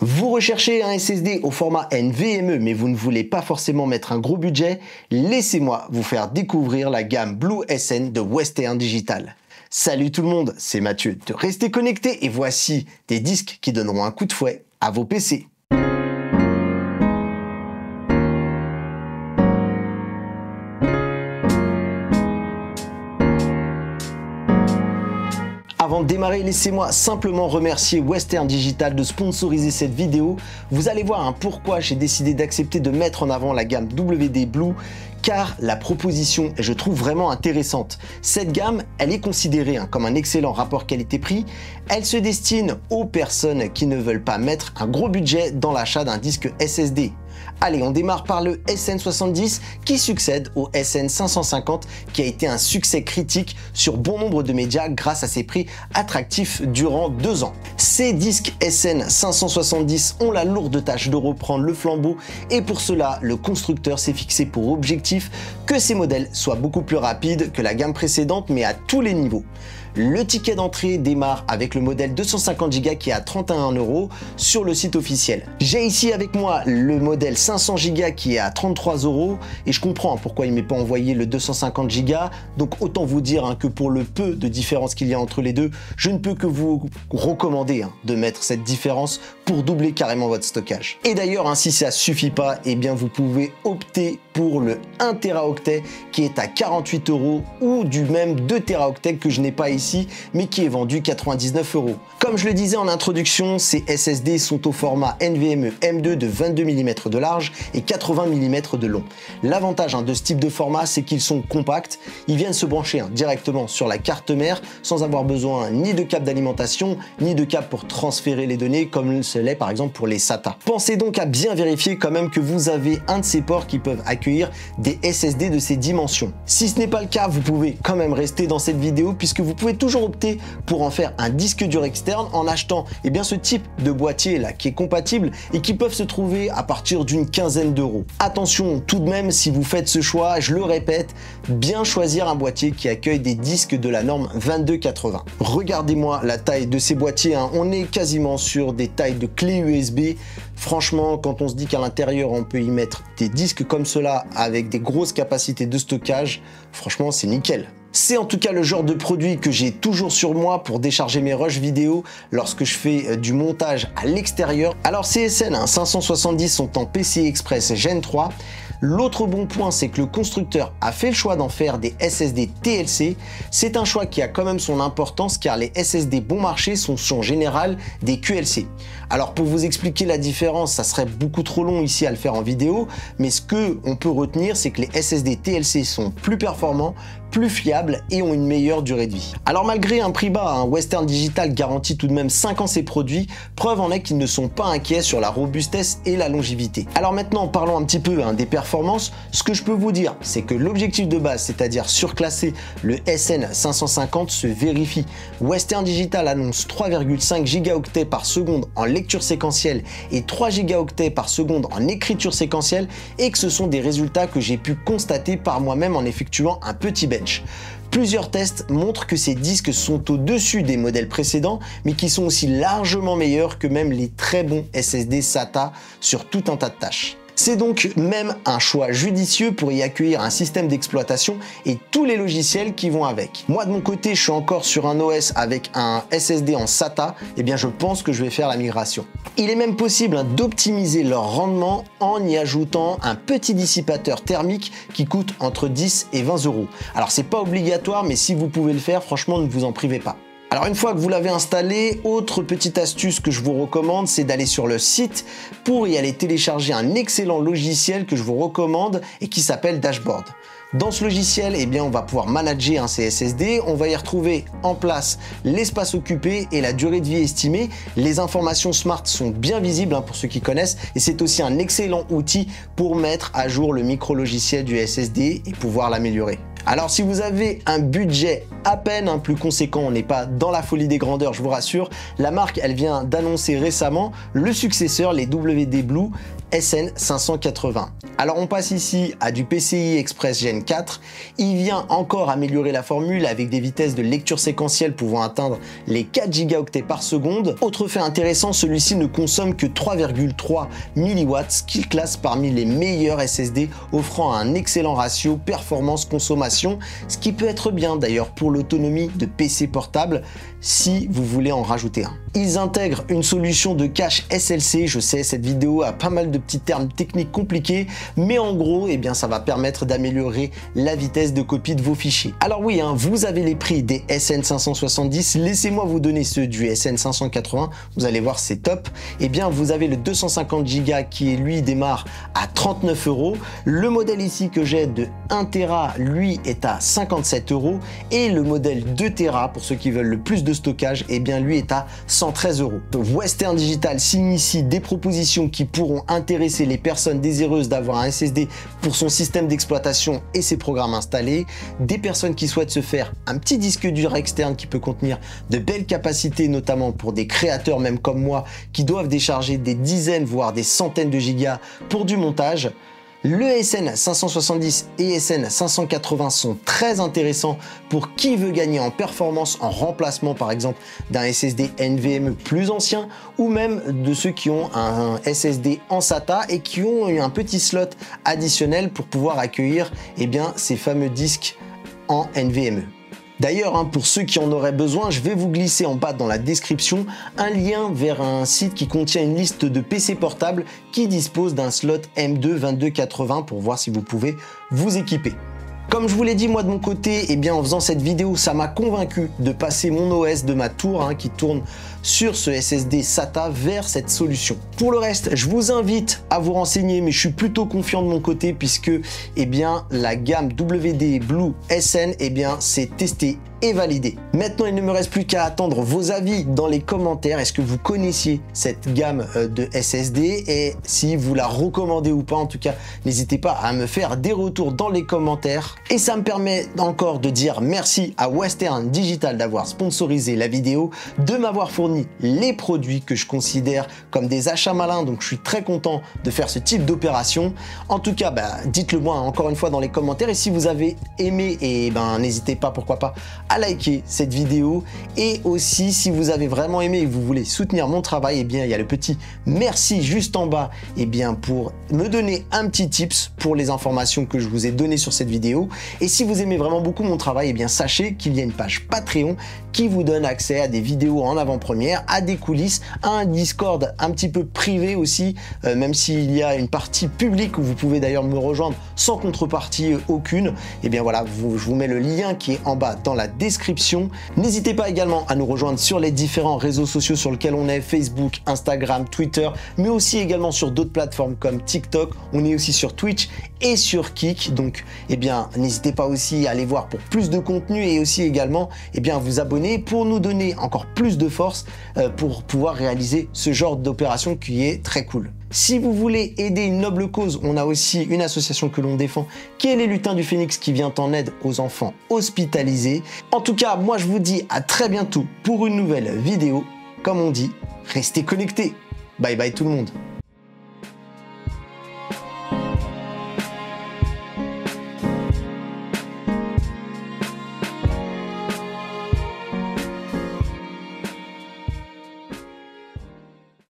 Vous recherchez un SSD au format NVMe mais vous ne voulez pas forcément mettre un gros budget? Laissez-moi vous faire découvrir la gamme Blue SN de Western Digital. Salut tout le monde, c'est Mathieu de Restez Connectés et voici des disques qui donneront un coup de fouet à vos PC. Avant de démarrer, laissez-moi simplement remercier Western Digital de sponsoriser cette vidéo. Vous allez voir pourquoi j'ai décidé d'accepter de mettre en avant la gamme WD Blue, car la proposition est, je trouve, vraiment intéressante. Cette gamme, elle est considérée comme un excellent rapport qualité-prix. Elle se destine aux personnes qui ne veulent pas mettre un gros budget dans l'achat d'un disque SSD. Allez, on démarre par le SN70 qui succède au SN550 qui a été un succès critique sur bon nombre de médias grâce à ses prix attractifs durant 2 ans. Ces disques SN570 ont la lourde tâche de reprendre le flambeau et pour cela, le constructeur s'est fixé pour objectif que ces modèles soient beaucoup plus rapides que la gamme précédente mais à tous les niveaux. Le ticket d'entrée démarre avec le modèle 250 Go qui est à 31 € sur le site officiel. J'ai ici avec moi le modèle 500 Go qui est à 33 € et je comprends pourquoi il ne m'est pas envoyé le 250 Go. Donc autant vous dire que pour le peu de différence qu'il y a entre les deux, je ne peux que vous recommander de mettre cette différence pour doubler carrément votre stockage. Et d'ailleurs, si ça suffit pas, eh bien vous pouvez opter pour le 1 Teraoctet qui est à 48 € ou du même 2 Teraoctets que je n'ai pas ici mais qui est vendu 99 €. Comme je le disais en introduction, ces SSD sont au format NVMe M2 de 22 mm de large et 80 mm de long. L'avantage de ce type de format, c'est qu'ils sont compacts, ils viennent se brancher directement sur la carte mère sans avoir besoin ni de câble d'alimentation ni de câble pour transférer les données comme ce l'est par exemple pour les SATA. Pensez donc à bien vérifier quand même que vous avez un de ces ports qui peuvent accueillir des SSD de ces dimensions. Si ce n'est pas le cas, vous pouvez quand même rester dans cette vidéo puisque vous pouvez toujours opter pour en faire un disque dur externe en achetant ce type de boîtier là qui est compatible et qui peuvent se trouver à partir d'une quinzaine d'euros. Attention tout de même, si vous faites ce choix, je le répète, bien choisir un boîtier qui accueille des disques de la norme 2280. Regardez-moi la taille de ces boîtiers, on est quasiment sur des tailles de clés USB. Franchement, quand on se dit qu'à l'intérieur on peut y mettre des disques comme cela avec des grosses capacités de stockage, franchement c'est nickel. C'est en tout cas le genre de produit que j'ai toujours sur moi pour décharger mes rushs vidéo lorsque je fais du montage à l'extérieur. Alors ces SN 570 sont en PCI Express Gen 3. L'autre bon point, c'est que le constructeur a fait le choix d'en faire des SSD TLC. C'est un choix qui a quand même son importance car les SSD bon marché sont en général des QLC. Alors pour vous expliquer la différence, ça serait beaucoup trop long ici à le faire en vidéo, mais ce que on peut retenir, c'est que les SSD TLC sont plus performants, plus fiables et ont une meilleure durée de vie. Alors malgré un prix bas, Western Digital garantit tout de même 5 ans ses produits, preuve en est qu'ils ne sont pas inquiets sur la robustesse et la longévité. Alors maintenant, parlons un petit peu des performances. Ce que je peux vous dire, c'est que l'objectif de base, c'est-à-dire surclasser le SN550 se vérifie. Western Digital annonce 3,5 gigaoctets par seconde en lecture séquentielle et 3 gigaoctets par seconde en écriture séquentielle et que ce sont des résultats que j'ai pu constater par moi-même en effectuant un petit bench. Plusieurs tests montrent que ces disques sont au-dessus des modèles précédents, mais qui sont aussi largement meilleurs que même les très bons SSD SATA sur tout un tas de tâches. C'est donc même un choix judicieux pour y accueillir un système d'exploitation et tous les logiciels qui vont avec. Moi de mon côté, je suis encore sur un OS avec un SSD en SATA, et bien je pense que je vais faire la migration. Il est même possible d'optimiser leur rendement en y ajoutant un petit dissipateur thermique qui coûte entre 10 et 20 €. Alors c'est pas obligatoire, mais si vous pouvez le faire, franchement ne vous en privez pas. Alors une fois que vous l'avez installé, autre petite astuce que je vous recommande, c'est d'aller sur le site pour y aller télécharger un excellent logiciel que je vous recommande et qui s'appelle Dashboard. Dans ce logiciel, on va pouvoir manager ces SSD, on va y retrouver en place l'espace occupé et la durée de vie estimée. Les informations Smart sont bien visibles pour ceux qui connaissent et c'est aussi un excellent outil pour mettre à jour le micro-logiciel du SSD et pouvoir l'améliorer. Alors si vous avez un budget à peine plus conséquent, on n'est pas dans la folie des grandeurs, je vous rassure, la marque elle vient d'annoncer récemment le successeur, les WD Blue SN580. Alors on passe ici à du PCI Express Gen 4. Il vient encore améliorer la formule avec des vitesses de lecture séquentielle pouvant atteindre les 4 gigaoctets par seconde. Autre fait intéressant, celui-ci ne consomme que 3,3 mW, ce qui le classe parmi les meilleurs SSD, offrant un excellent ratio performance-consommation, ce qui peut être bien d'ailleurs pour l'autonomie de PC portable si vous voulez en rajouter un. Ils intègrent une solution de cache SLC. Je sais, cette vidéo a pas mal de petits termes techniques compliqués, mais en gros, eh bien, ça va permettre d'améliorer la vitesse de copie de vos fichiers. Alors oui, vous avez les prix des SN570. Laissez-moi vous donner ceux du SN580. Vous allez voir, c'est top. Eh bien, vous avez le 250 Go qui, lui, démarre à 39 €. Le modèle ici que j'ai de 1 Tera, lui, est à 57 €. Et le modèle 2 Tera, pour ceux qui veulent le plus de stockage, eh bien, lui est à 113 €. Donc, Western Digital signe ici des propositions qui pourront intéresser les personnes désireuses d'avoir un SSD pour son système d'exploitation et ses programmes installés, des personnes qui souhaitent se faire un petit disque dur externe qui peut contenir de belles capacités, notamment pour des créateurs même comme moi qui doivent décharger des dizaines voire des centaines de gigas pour du montage. Le SN570 et SN580 sont très intéressants pour qui veut gagner en performance en remplacement par exemple d'un SSD NVMe plus ancien, ou même de ceux qui ont un SSD en SATA et qui ont un petit slot additionnel pour pouvoir accueillir ces fameux disques en NVMe. D'ailleurs, pour ceux qui en auraient besoin, je vais vous glisser en bas dans la description un lien vers un site qui contient une liste de PC portables qui dispose d'un slot M2 2280 pour voir si vous pouvez vous équiper. Comme je vous l'ai dit, moi de mon côté, en faisant cette vidéo, ça m'a convaincu de passer mon OS de ma tour qui tourne sur ce SSD SATA vers cette solution. Pour le reste, je vous invite à vous renseigner, mais je suis plutôt confiant de mon côté puisque la gamme WD Blue SN c'est testé et validé. Maintenant, il ne me reste plus qu'à attendre vos avis dans les commentaires. Est-ce que vous connaissiez cette gamme de SSD et si vous la recommandez ou pas? En tout cas, n'hésitez pas à me faire des retours dans les commentaires. Et ça me permet encore de dire merci à Western Digital d'avoir sponsorisé la vidéo, de m'avoir fourni les produits que je considère comme des achats malins. Donc, je suis très content de faire ce type d'opération. En tout cas, dites-le moi encore une fois dans les commentaires. Et si vous avez aimé, n'hésitez pas, pourquoi pas, à liker cette vidéo. Et aussi, si vous avez vraiment aimé et que vous voulez soutenir mon travail, il y a le petit merci juste en bas pour me donner un petit tips pour les informations que je vous ai données sur cette vidéo. Et si vous aimez vraiment beaucoup mon travail, sachez qu'il y a une page Patreon qui vous donne accès à des vidéos en avant-première, à des coulisses, à un Discord un petit peu privé aussi, même s'il y a une partie publique où vous pouvez d'ailleurs me rejoindre sans contrepartie aucune. Voilà, je vous mets le lien qui est en bas dans la description. N'hésitez pas également à nous rejoindre sur les différents réseaux sociaux sur lesquels on est, Facebook, Instagram, Twitter, mais aussi également sur d'autres plateformes comme TikTok. On est aussi sur Twitch et sur Kick. Donc, n'hésitez pas aussi à aller voir pour plus de contenu et aussi également, vous abonner pour nous donner encore plus de force pour pouvoir réaliser ce genre d'opération qui est très cool. Si vous voulez aider une noble cause, on a aussi une association que l'on défend qui est les Lutins du Phénix qui vient en aide aux enfants hospitalisés. En tout cas, moi je vous dis à très bientôt pour une nouvelle vidéo. Comme on dit, restez connectés. Bye bye tout le monde.